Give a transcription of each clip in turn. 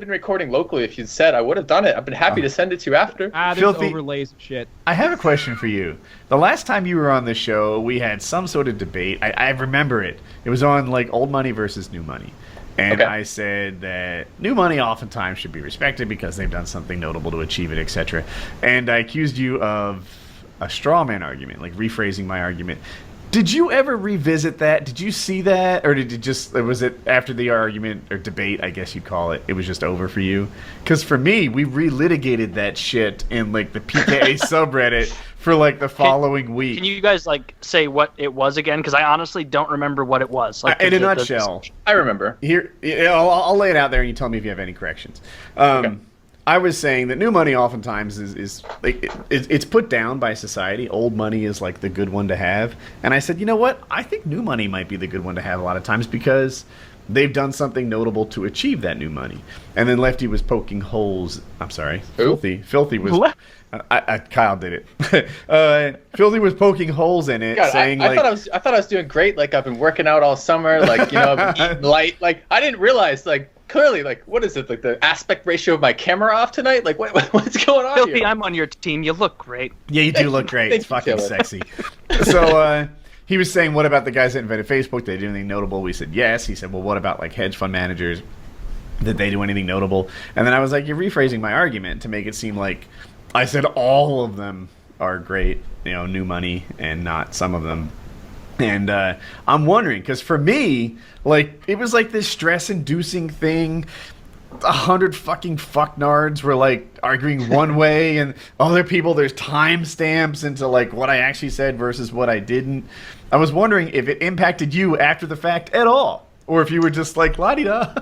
been recording locally if you'd said. I would have done it. I've been happy to send it to you after. There's Filthy. overlays of shit. I have a question for you. The last time you were on the show, we had some sort of debate. I remember it. It was on like old money versus new money. And Okay. I said that new money oftentimes should be respected because they've done something notable to achieve it, etc. And I accused you of a straw man argument, like rephrasing my argument. Did you ever revisit that? Did you see that? Or did you just, was it after the argument or debate, I guess you'd call it, it was just over for you? Because for me, we relitigated that shit in like the PKA subreddit for like the following week. Can you guys like say what it was again? Because I honestly don't remember what it was. Like In a nutshell. I remember. Here, I'll lay it out there and you tell me if you have any corrections. Okay. I was saying that new money oftentimes is like it's put down by society. Old money is like the good one to have. And I said, you know what? I think new money might be the good one to have a lot of times because they've done something notable to achieve that new money. And then Lefty was poking holes. I'm sorry. Who? Filthy was... What? Kyle did it. Filthy was poking holes in it, God, saying I like... thought I was doing great. Like I've been working out all summer. Like I've been eating light. Like I didn't realize like clearly like what is it like the aspect ratio of my camera off tonight? Like what's going on Filthy, here? I'm on your team. You look great. Yeah, you do look great. It's Thank you, fucking Taylor. sexy. So he was saying, what about the guys that invented Facebook? Did they do anything notable? We said yes. He said, well, what about like hedge fund managers? Did they do anything notable? And then I was like, you're rephrasing my argument to make it seem like I said all of them are great, new money, and not some of them. And I'm wondering, because for me, like, it was like this stress-inducing thing. 100 fucking fucknards were like arguing one way, and other people, there's timestamps into like what I actually said versus what I didn't. I was wondering if it impacted you after the fact at all, or if you were just like la-di-da,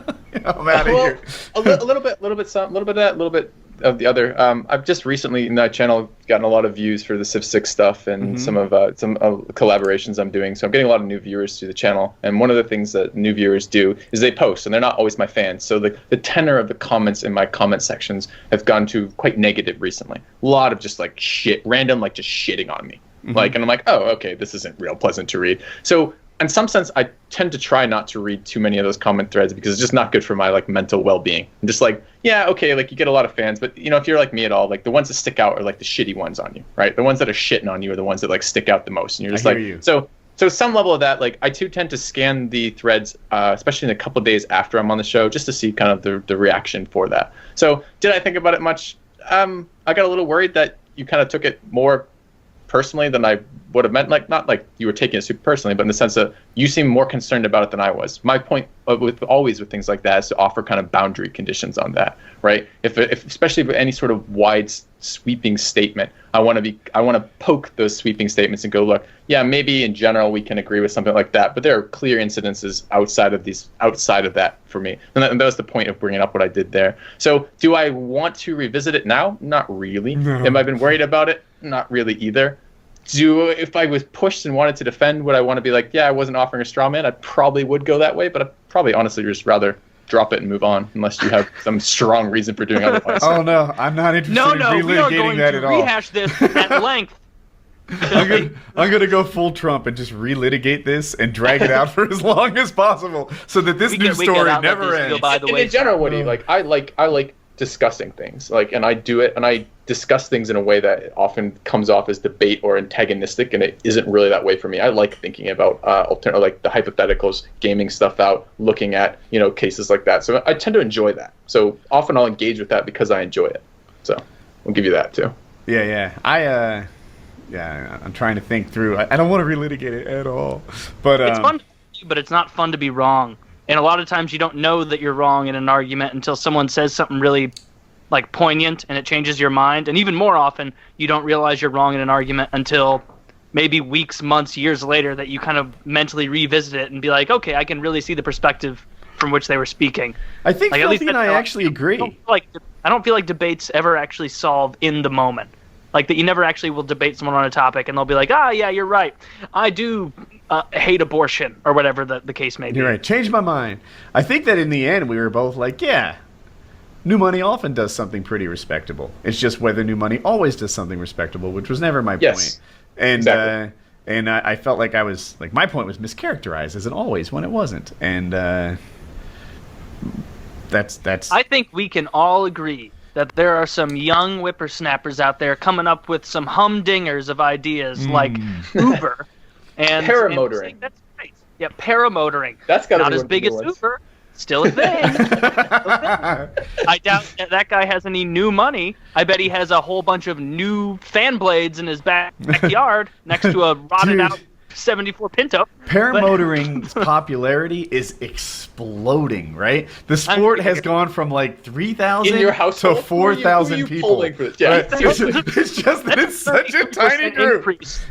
I'm out of here. a little bit of that, a little bit of the other. I've just recently in that channel gotten a lot of views for the Civ 6 stuff and some collaborations I'm doing. So I'm getting a lot of new viewers to the channel. And one of the things that new viewers do is they post, and they're not always my fans. So the tenor of the comments in my comment sections have gone to quite negative recently. A lot of just like shit, random like just shitting on me. Like, and I'm like, oh, okay, this isn't real pleasant to read. So in some sense, I tend to try not to read too many of those comment threads because it's just not good for my like mental well-being. I'm just like, yeah, okay, like you get a lot of fans, but if you're like me at all, like the ones that stick out are like the shitty ones on you, right? The ones that are shitting on you are the ones that like stick out the most, and you're just I like, hear you. So some level of that, like I too tend to scan the threads, especially in a couple of days after I'm on the show, just to see kind of the reaction for that. So did I think about it much? I got a little worried that you kind of took it more personally than I would have meant. Like not like you were taking it super personally, but in the sense that you seem more concerned about it than I was. My point with things like that is to offer kind of boundary conditions on that, right? If especially with any sort of wide sweeping statement, I want to poke those sweeping statements and go, look, yeah, maybe in general we can agree with something like that, but there are clear incidences outside of that for me, and that was the point of bringing up what I did there. So do I want to revisit it now? Not really. Have I been worried about it? Not really either. If I was pushed and wanted to defend, would I want to be like, yeah, I wasn't offering a straw man? I probably would go that way, but I'd probably honestly just rather drop it and move on, unless you have some strong reason for doing otherwise. Oh no, I'm not interested in we are relitigating going that to at all. rehash this at length. I'm gonna go full Trump and just relitigate this and drag it out for as long as possible, so that this news story never ends. By the And way, in general, Woody, like I like discussing things, like, and I do it, and I discuss things in a way that often comes off as debate or antagonistic, and it isn't really that way for me. I like thinking about like the hypotheticals, gaming stuff out, looking at cases like that. So I tend to enjoy that. So often I'll engage with that because I enjoy it. So I'll give you that too. Yeah. I'm trying to think through. I don't want to relitigate it at all, but it's fun, but it's not fun to be wrong. And a lot of times you don't know that you're wrong in an argument until someone says something really like poignant and it changes your mind. And even more often, you don't realize you're wrong in an argument until maybe weeks, months, years later that you kind of mentally revisit it and be like, okay, I can really see the perspective from which they were speaking. I think like, Filthy and I actually agree. I don't feel like debates ever actually solve in the moment. Like that you never actually will debate someone on a topic and they'll be like, yeah, you're right. I do hate abortion or whatever the case may be. You're right. Changed my mind. I think that in the end we were both like, yeah, new money often does something pretty respectable. It's just whether new money always does something respectable, which was never my point. And exactly. And I felt like I was like my point was mischaracterized as an always when it wasn't. And That's. I think we can all agree that there are some young whippersnappers out there coming up with some humdingers of ideas like Uber and paramotoring. And that's great. Yeah, paramotoring. That's got not as big as Uber. Still a thing. I doubt that guy has any new money. I bet he has a whole bunch of new fan blades in his backyard next to a rotted out 74 Pinto. Paramotoring's popularity is exploding, right? The sport has gone from like 3,000 to 4,000 people. Yeah. Right? It's just that it's such a tiny group. Increase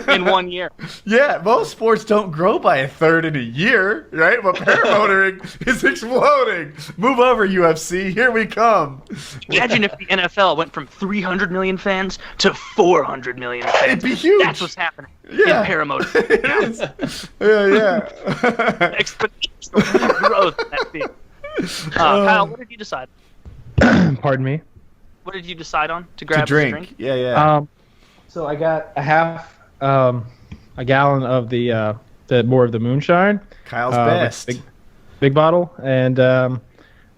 in 1 year. Yeah, most sports don't grow by a third in a year, right? But paramotoring is exploding. Move over, UFC. Here we come. Imagine if the NFL went from 300 million fans to 400 million fans. It'd be huge. That's what's happening in paramotoring. It is. Yeah. Exponential growth. That field. Kyle, what did you decide? Pardon me? What did you decide on to grab To drink. this drink? Yeah. So I got a gallon of the more of the moonshine. Kyle's best. Big bottle, and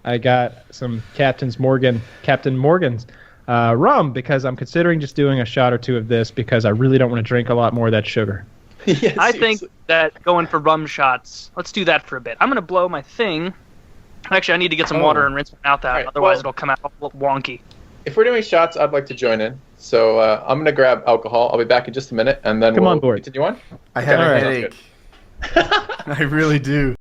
I got some Captain Morgan's rum because I'm considering just doing a shot or two of this because I really don't want to drink a lot more of that sugar. Yes, I think that going for rum shots, let's do that for a bit. I'm going to blow my thing. Actually, I need to get some water and rinse my mouth out, Right, otherwise it'll come out wonky. If we're doing shots, I'd like to join in. So I'm going to grab alcohol. I'll be back in just a minute, and then we'll on board. continue on. I have a Sounds headache. I really do.